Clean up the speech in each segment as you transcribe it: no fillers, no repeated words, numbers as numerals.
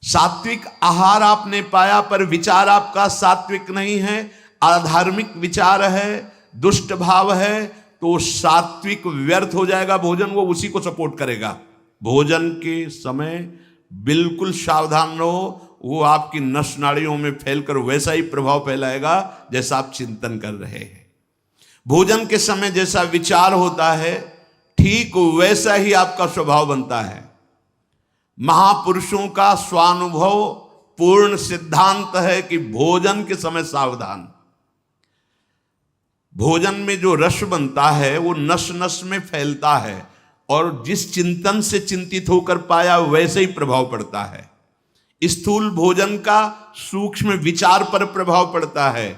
सात्विक आहार आपने पाया पर विचार आपका सात्विक नहीं है, अधार्मिक विचार है, दुष्ट भाव है, तो सात्विक व्यर्थ हो जाएगा भोजन, वो उसी को सपोर्ट करेगा। भोजन के समय बिल्कुल सावधान रहो, वो आपकी नस नाड़ियों में फैलकर वैसा ही प्रभाव फैलाएगा जैसा आप चिंतन कर रहे हैं। भोजन के समय जैसा विचार होता है ठीक वैसा ही आपका स्वभाव बनता है। महापुरुषों का स्वानुभव पूर्ण सिद्धांत है कि भोजन के समय सावधान। भोजन में जो रस बनता है वो नस नस में फैलता है, और जिस चिंतन से चिंतित होकर पाया वैसे ही प्रभाव पड़ता है। स्थूल भोजन का सूक्ष्म विचार पर प्रभाव पड़ता है,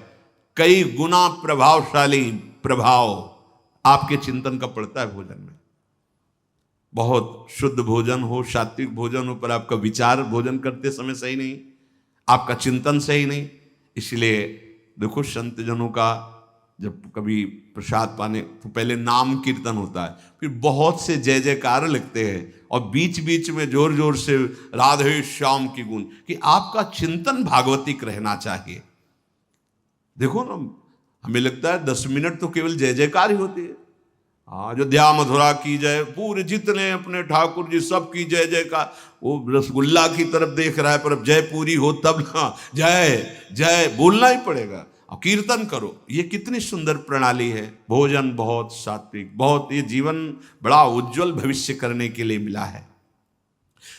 कई गुना प्रभावशाली प्रभाव आपके चिंतन का पड़ता है भोजन में। बहुत शुद्ध भोजन हो, सात्विक भोजन हो, पर आपका विचार भोजन करते समय सही नहीं, आपका चिंतन सही नहीं। इसलिए देखो संत जनों का जब कभी प्रसाद पाने तो पहले नाम कीर्तन होता है, फिर बहुत से जय जयकार लिखते हैं, और बीच बीच में जोर जोर से राधे श्याम की गुण, कि आपका चिंतन भागवतिक रहना चाहिए। देखो ना, हमें लगता है 10 मिनट तो केवल जय जयकार ही होती है। अयोध्या मथुरा की जय, पूरे जितने अपने ठाकुर जी सब की जय जयकार। वो रसगुल्ला की तरफ देख रहा है, पर अब जय पूरी हो तब ना जय जय बोलना ही पड़ेगा, और कीर्तन करो। ये कितनी सुंदर प्रणाली है। भोजन बहुत सात्विक, बहुत, ये जीवन बड़ा उज्जवल भविष्य करने के लिए मिला है।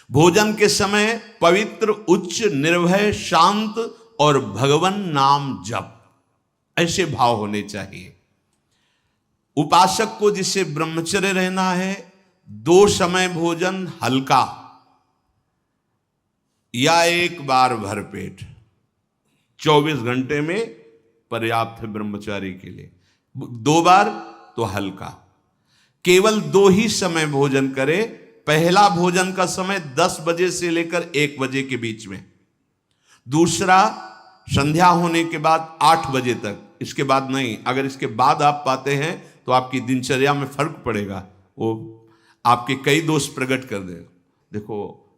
भोजन के समय पवित्र, उच्च, निर्भय, शांत और भगवन नाम जप, ऐसे भाव होने चाहिए। उपासक को जिसे ब्रह्मचर्य रहना है, 2 समय भोजन हल्का या 1 बार भरपेट 24 घंटे में पर्याप्त है ब्रह्मचारी के लिए। 2 बार तो हल्का। केवल 2 ही समय भोजन करे। पहला भोजन का समय 10 बजे से लेकर 1 बजे के बीच में, दूसरा संध्या होने के बाद 8 बजे तक, इसके बाद नहीं। अगर इसके बाद आप पाते हैं तो आपकी दिनचर्या में फर्क पड़ेगा, वो आपके कई दोष प्रकट कर देगा। देखो,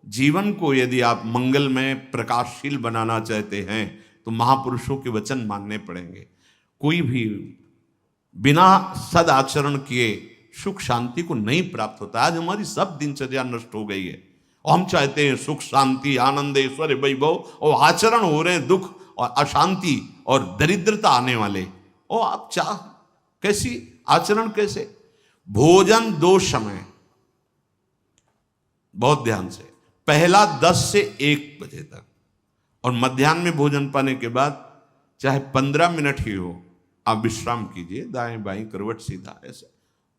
जीवन को यदि आप मंगलमय प्रकाशशील बनाना चाहते हैं तो महापुरुषों के वचन मानने पड़ेंगे। कोई भी बिना सद आचरण किए सुख शांति को नहीं प्राप्त होता। आज हमारी सब दिनचर्या नष्ट हो गई है, और हम चाहते हैं सुख शांति आनंद ऐश्वर्य वैभव, और आचरण हो रहे हैं दुख और अशांति और दरिद्रता आने वाले। और आप चाह कैसी आचरण, कैसे? भोजन 2 समय, बहुत ध्यान से। पहला 10 से 1 बजे तक, और मध्याह्न में भोजन पाने के बाद चाहे 15 मिनट ही हो, आप विश्राम कीजिए, दाएं बाएं करवट सीधा। ऐसे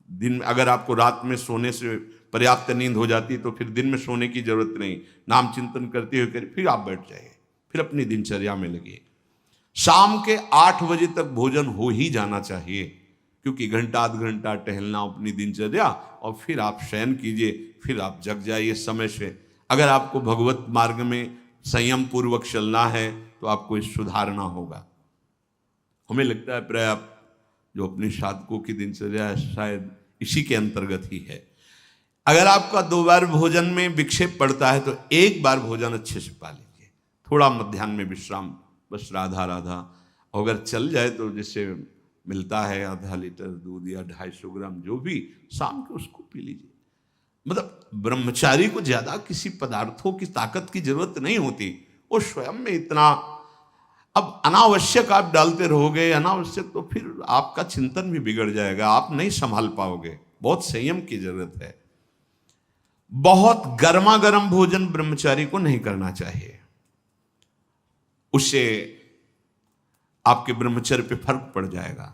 दिन में अगर आपको रात में सोने से पर्याप्त नींद हो जाती है तो फिर दिन में सोने की जरूरत नहीं, नाम चिंतन करते हुए करिए, फिर आप बैठ जाइए, फिर अपनी दिनचर्या में लगिए। शाम के 8 बजे तक भोजन हो ही जाना चाहिए, क्योंकि घंटा आध घंटा टहलना अपनी दिनचर्या, और फिर आप शयन कीजिए, फिर आप जग जाइए समय से। अगर आपको भगवत मार्ग में संयम पूर्वक चलना है तो आपको इस सुधारना होगा। हमें लगता है प्राय जो अपने साधकों की दिनचर्या है शायद इसी के अंतर्गत ही है। अगर आपका 2 बार भोजन में विक्षेप पड़ता है तो 1 बार भोजन अच्छे से पा लीजिए, थोड़ा मध्याह्न में विश्राम, बस राधा राधा। अगर चल जाए तो जैसे मिलता है आधा लीटर दूध या 250 ग्राम जो भी, शाम को उसको पी लीजिए। मतलब ब्रह्मचारी को ज्यादा किसी पदार्थों की ताकत की जरूरत नहीं होती, वो स्वयं में इतना। अब अनावश्यक आप डालते रहोगे अनावश्यक, तो फिर आपका चिंतन भी बिगड़ जाएगा, आप नहीं संभाल पाओगे। बहुत संयम की जरूरत है। बहुत गर्मा गर्म भोजन ब्रह्मचारी को नहीं करना चाहिए, उससे आपके ब्रह्मचर्य पे फर्क पड़ जाएगा।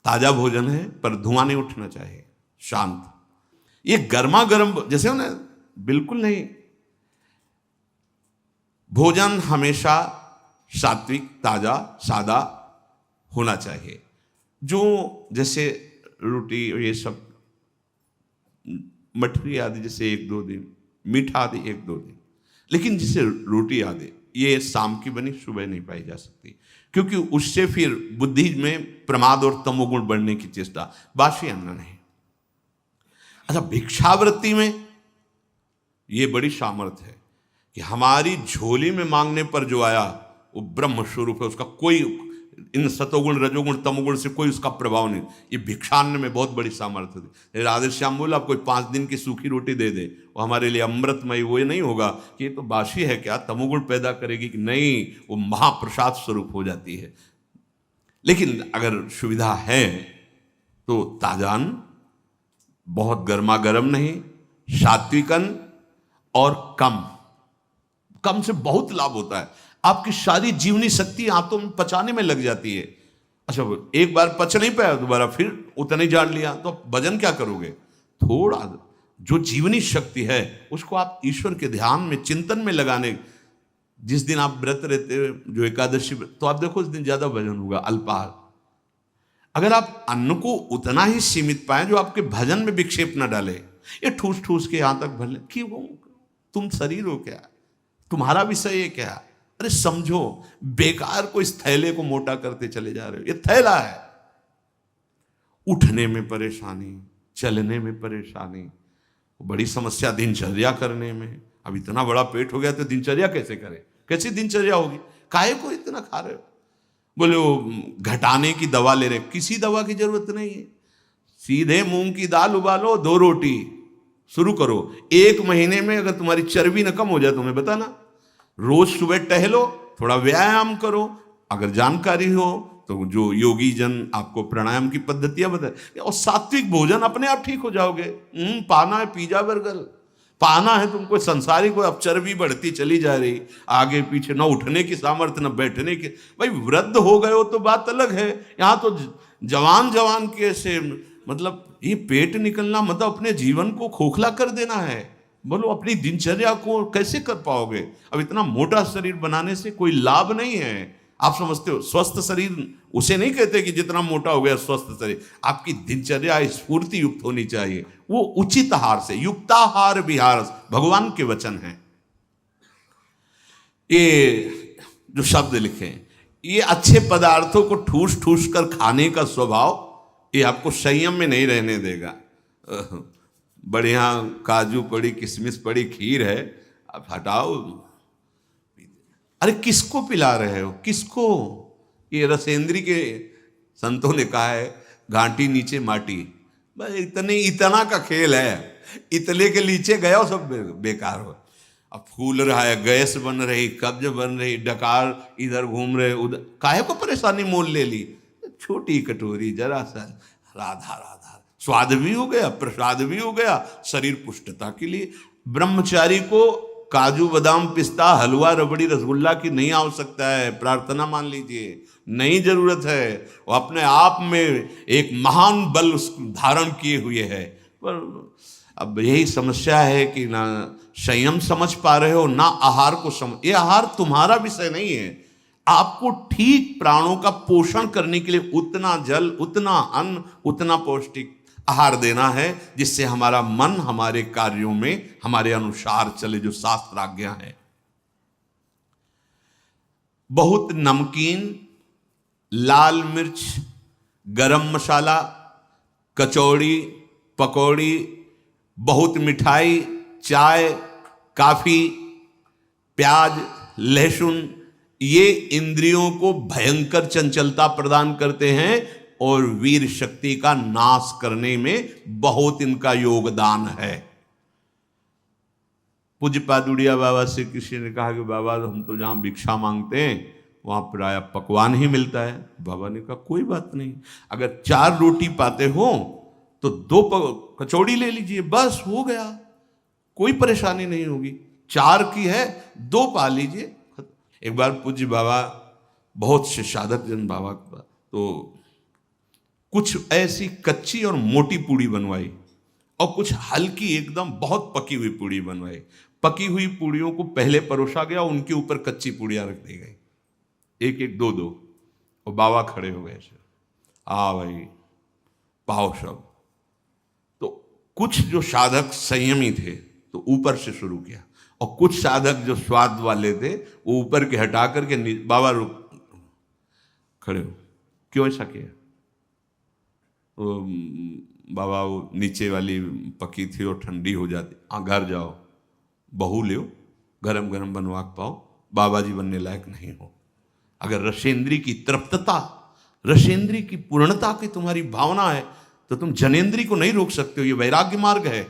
ताजा भोजन है पर धुआं नहीं उठना चाहिए, शांत। ये गर्मा गर्म जैसे ना, बिल्कुल नहीं। भोजन हमेशा सात्विक, ताजा, सादा होना चाहिए। जो जैसे रोटी ये सब, मठरी आदि जैसे 1-2 दिन, मीठा आदि 1-2 दिन, लेकिन जैसे रोटी आदि ये शाम की बनी सुबह नहीं पाई जा सकती, क्योंकि उससे फिर बुद्धि में प्रमाद और तमोगुण बढ़ने की चेष्टा। बासी अन्न नहीं। अच्छा, भिक्षावृत्ति में ये बड़ी सामर्थ्य है कि हमारी झोली में मांगने पर जो आया वो ब्रह्म स्वरूप है, उसका कोई इन सतोगुण रजोगुण तमोगुण से कोई उसका प्रभाव नहीं। ये भिक्षान्न में बहुत बड़ी सामर्थ्य थी। राधे श्याम बोला, आप कोई 5 दिन की सूखी रोटी दे दे, वो हमारे लिए अमृतमय, वो नहीं होगा कि ये तो बासी है क्या, तमोगुण पैदा करेगी कि नहीं, वो महाप्रसाद स्वरूप हो जाती है। लेकिन अगर सुविधा है तो ताजान, बहुत गर्मा गर्म नहीं, सात्विकन और कम से बहुत लाभ होता है। आपकी सारी जीवनी शक्ति आंतों में पचाने में लग जाती है। अच्छा, एक बार पच नहीं पाया, दोबारा फिर उतना ही जान लिया, तो भजन क्या करोगे? थोड़ा जो जीवनी शक्ति है उसको आप ईश्वर के ध्यान में, चिंतन में लगाने, जिस दिन आप व्रत रहते हो, जो एकादशी, तो आप देखो उस दिन ज्यादा भजन होगा, अल्पाहार। अगर आप अन्न को उतना ही सीमित पाए जो आपके भजन में विक्षेप न डाले, ये ठूस ठूस के यहां तक भर ले, क्यों? तुम शरीर हो क्या? तुम्हारा विषय है क्या? अरे समझो, बेकार को इस थैले को मोटा करते चले जा रहे हो। ये थैला है। उठने में परेशानी, चलने में परेशानी, बड़ी समस्या दिनचर्या करने में। अब इतना बड़ा पेट हो गया तो दिनचर्या कैसे करें? कैसी दिनचर्या होगी? काहे को इतना खा रहे हो? बोले वो घटाने की दवा ले रहे, किसी दवा की जरूरत नहीं है। सीधे मूंग की दाल उबालो, 2 रोटी शुरू करो। 1 महीने में अगर तुम्हारी चर्बी न कम हो जाए तो मैं बताना। रोज सुबह टहलो, थोड़ा व्यायाम करो। अगर जानकारी हो तो जो योगी जन आपको प्राणायाम की पद्धतियां बताए, और सात्विक भोजन, अपने आप ठीक हो जाओगे। पाना है पिज्जा बर्गर, पाना है तुमको संसारी को। अब चर्बी बढ़ती चली जा रही, आगे पीछे, न उठने की सामर्थ्य न बैठने की। भाई वृद्ध हो गए हो तो बात अलग है, यहाँ तो जवान के से मतलब ये पेट निकलना मतलब अपने जीवन को खोखला कर देना है। बोलो अपनी दिनचर्या को कैसे कर पाओगे? अब इतना मोटा शरीर बनाने से कोई लाभ नहीं है। आप समझते हो, स्वस्थ शरीर उसे नहीं कहते कि जितना मोटा हो गया स्वस्थ शरीर। आपकी दिनचर्या स्फूर्ति युक्त होनी चाहिए, वो उचित आहार से। युक्ताहार विहार भगवान के वचन हैं। ये जो शब्द लिखे, ये अच्छे पदार्थों को ठूस ठूस कर खाने का स्वभाव, ये आपको संयम में नहीं रहने देगा। बढ़िया काजू पड़ी, किशमिश पड़ी, खीर है, अब हटाओ। अरे किसको पिला रहे हो? किसको? ये रसेंद्री के संतों ने कहा है, घाटी नीचे माटी। बस इतना का खेल है। इतने के नीचे गया सब बेकार हो। अब फूल रहा है, गैस बन रही, कब्ज बन रही, डकार इधर घूम रहे, उधर, काहे को परेशानी मोल ले ली? छोटी कटोरी, जरा सा राधा राधा, स्वाद भी हो गया, प्रसाद भी हो गया, शरीर पुष्टता के लिए। ब्रह्मचारी को काजू बादाम पिस्ता हलवा रबड़ी रसगुल्ला की नहीं आवश्यकता है, प्रार्थना मान लीजिए, नहीं जरूरत है। वो अपने आप में एक महान बल धारण किए हुए है। पर अब यही समस्या है कि ना संयम समझ पा रहे हो, ना आहार को समझ। ये आहार तुम्हारा विषय नहीं है। आपको ठीक प्राणों का पोषण करने के लिए उतना जल, उतना अन्न, उतना पौष्टिक आहार देना है, जिससे हमारा मन हमारे कार्यों में हमारे अनुसार चले, जो शास्त्र आज्ञा है। बहुत नमकीन, लाल मिर्च, गरम मसाला, कचौड़ी, पकौड़ी, बहुत मिठाई, चाय, काफी, प्याज, लहसुन, ये इंद्रियों को भयंकर चंचलता प्रदान करते हैं और वीर शक्ति का नाश करने में बहुत इनका योगदान है। पूज्य पादुड़िया बाबा से किसी ने कहा कि बाबा हम तो जहां भिक्षा मांगते हैं वहां प्राय पकवान ही मिलता है। बाबा ने कहा कोई बात नहीं, अगर 4 रोटी पाते हो तो 2 कचौड़ी ले लीजिए, बस हो गया, कोई परेशानी नहीं होगी। 4 की है, 2 पा लीजिए। एक बार पूज्य बाबा, बहुत से साधक जन बाबा का, तो कुछ ऐसी कच्ची और मोटी पूड़ी बनवाई और कुछ हल्की एकदम बहुत पकी हुई पूड़ी बनवाई। पकी हुई पूड़ियों को पहले परोसा गया, उनके ऊपर कच्ची पूड़ियां रख दी गई, 1-1, 2-2, और बाबा खड़े हो गए। भाई पाओ सब। तो कुछ जो साधक संयमी थे तो ऊपर से शुरू किया, और कुछ साधक जो स्वाद वाले थे वो ऊपर के हटा करके बाबा रुक खड़े हो। क्यों ऐसा किया? बाबा वो नीचे वाली पकी थी और ठंडी हो जाती, घर जाओ। बहू ले गरम गरम बनवा के पाओ, बाबा जी बनने लायक नहीं हो। अगर रसेंद्री की तृप्तता, रसेंद्री की पूर्णता की तुम्हारी भावना है तो तुम जनेंद्री को नहीं रोक सकते हो। ये वैराग्य मार्ग है।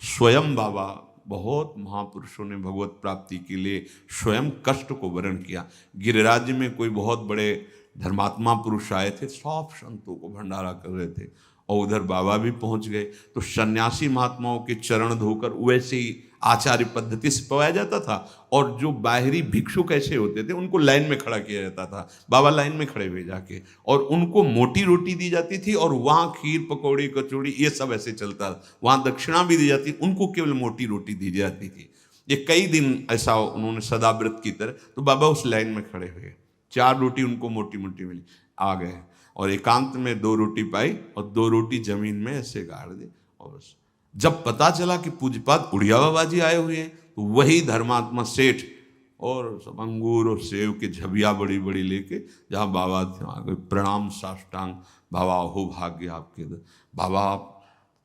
स्वयं बाबा, बहुत महापुरुषों ने भगवत प्राप्ति के लिए स्वयं कष्ट को वर्ण किया। गिरिराज में कोई बहुत बड़े धर्मात्मा पुरुष आए थे, सब संतों को भंडारा कर रहे थे, और उधर बाबा भी पहुंच गए। तो सन्यासी महात्माओं के चरण धोकर वैसे ही आचार्य पद्धति से पवाया जाता था, और जो बाहरी भिक्षुक ऐसे होते थे उनको लाइन में खड़ा किया जाता था। बाबा लाइन में खड़े हुए जाके, और उनको मोटी रोटी दी जाती थी, और वहाँ खीर पकौड़ी कचौड़ी ये सब ऐसे चलता था। वहाँ दक्षिणा भी दी जाती, उनको केवल मोटी रोटी दी जाती थी। ये कई दिन ऐसा उन्होंने सदाव्रत की तरह, तो बाबा उस लाइन में खड़े हुए, 4 रोटी उनको मोटी मोटी मिली, आ गए और एकांत में 2 रोटी पाई और 2 रोटी जमीन में ऐसे गाड़ दी। और बस जब पता चला कि पूज्यपाद उड़िया बाबा जी आए हुए हैं, तो वही धर्मात्मा सेठ और सब अंगूर और सेव के झबिया बड़ी बड़ी लेके जहाँ बाबा थे आ गए, प्रणाम साष्टांग, बाबा हो भाग्य आपके, बाबा आप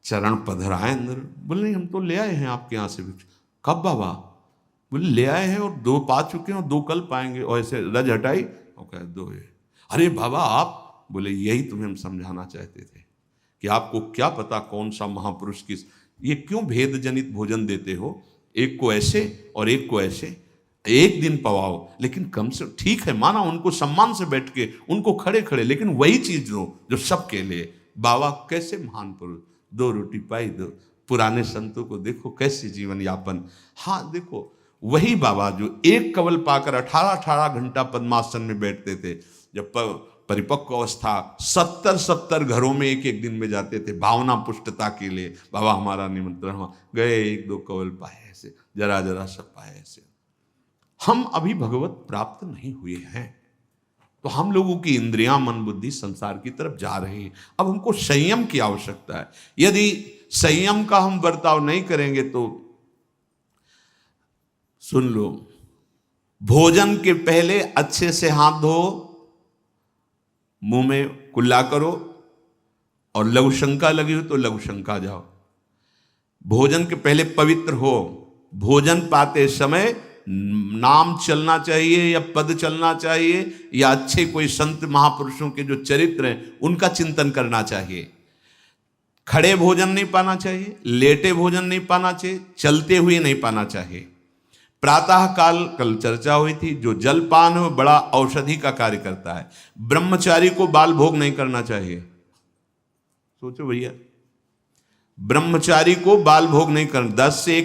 चरण पधराए अंदर। बोले नहीं, हम तो ले आए हैं आपके यहाँ से भिक्षा। कब बाबा? बोले ले आए हैं और 2 पा चुके हैं और 2 कल पाएंगे। और ऐसे रज हटाई और कहे 2 है। अरे बाबा आप? बोले यही तुम्हें हम समझाना चाहते थे कि आपको क्या पता कौन सा महापुरुष किस, ये क्यों भेद जनित भोजन देते हो, एक को ऐसे और एक को ऐसे। एक दिन पवाओ, लेकिन कम से ठीक है, माना उनको सम्मान से बैठ के, उनको खड़े खड़े, लेकिन वही चीज दो जो सबके लिए। बाबा कैसे महान पुरुष, 2 रोटी पाई, 2 पुराने संतों को देखो कैसे जीवन यापन। हाँ देखो, वही बाबा जो एक कवल पाकर 18 घंटा पद्मासन में बैठते थे, जब परिपक्व अवस्था 70 घरों में एक दिन में जाते थे भावना पुष्टता के लिए। बाबा हमारा निमंत्रण हुआ, गए 1-2 कवल पाए, ऐसे जरा जरा सब पाए। ऐसे हम अभी भगवत प्राप्त नहीं हुए हैं, तो हम लोगों की इंद्रियां, मन, बुद्धि संसार की तरफ जा रही है। अब हमको संयम की आवश्यकता है। यदि संयम का हम बर्ताव नहीं करेंगे तो सुन लो, भोजन के पहले अच्छे से हाथ धो, मुंह में कुल्ला करो, और लघु शंका लगी हो तो लघु शंका जाओ। भोजन के पहले पवित्र हो। भोजन पाते समय नाम चलना चाहिए या पद चलना चाहिए, या अच्छे कोई संत महापुरुषों के जो चरित्र हैं उनका चिंतन करना चाहिए। खड़े भोजन नहीं पाना चाहिए, लेटे भोजन नहीं पाना चाहिए, चलते हुए नहीं पाना चाहिए। प्रातः काल कल चर्चा हुई थी, जो जलपान है बड़ा औषधि का कार्य करता है। ब्रह्मचारी को बाल भोग नहीं करना चाहिए। सोचो भैया, ब्रह्मचारी को बाल भोग नहीं करना। 10 से 1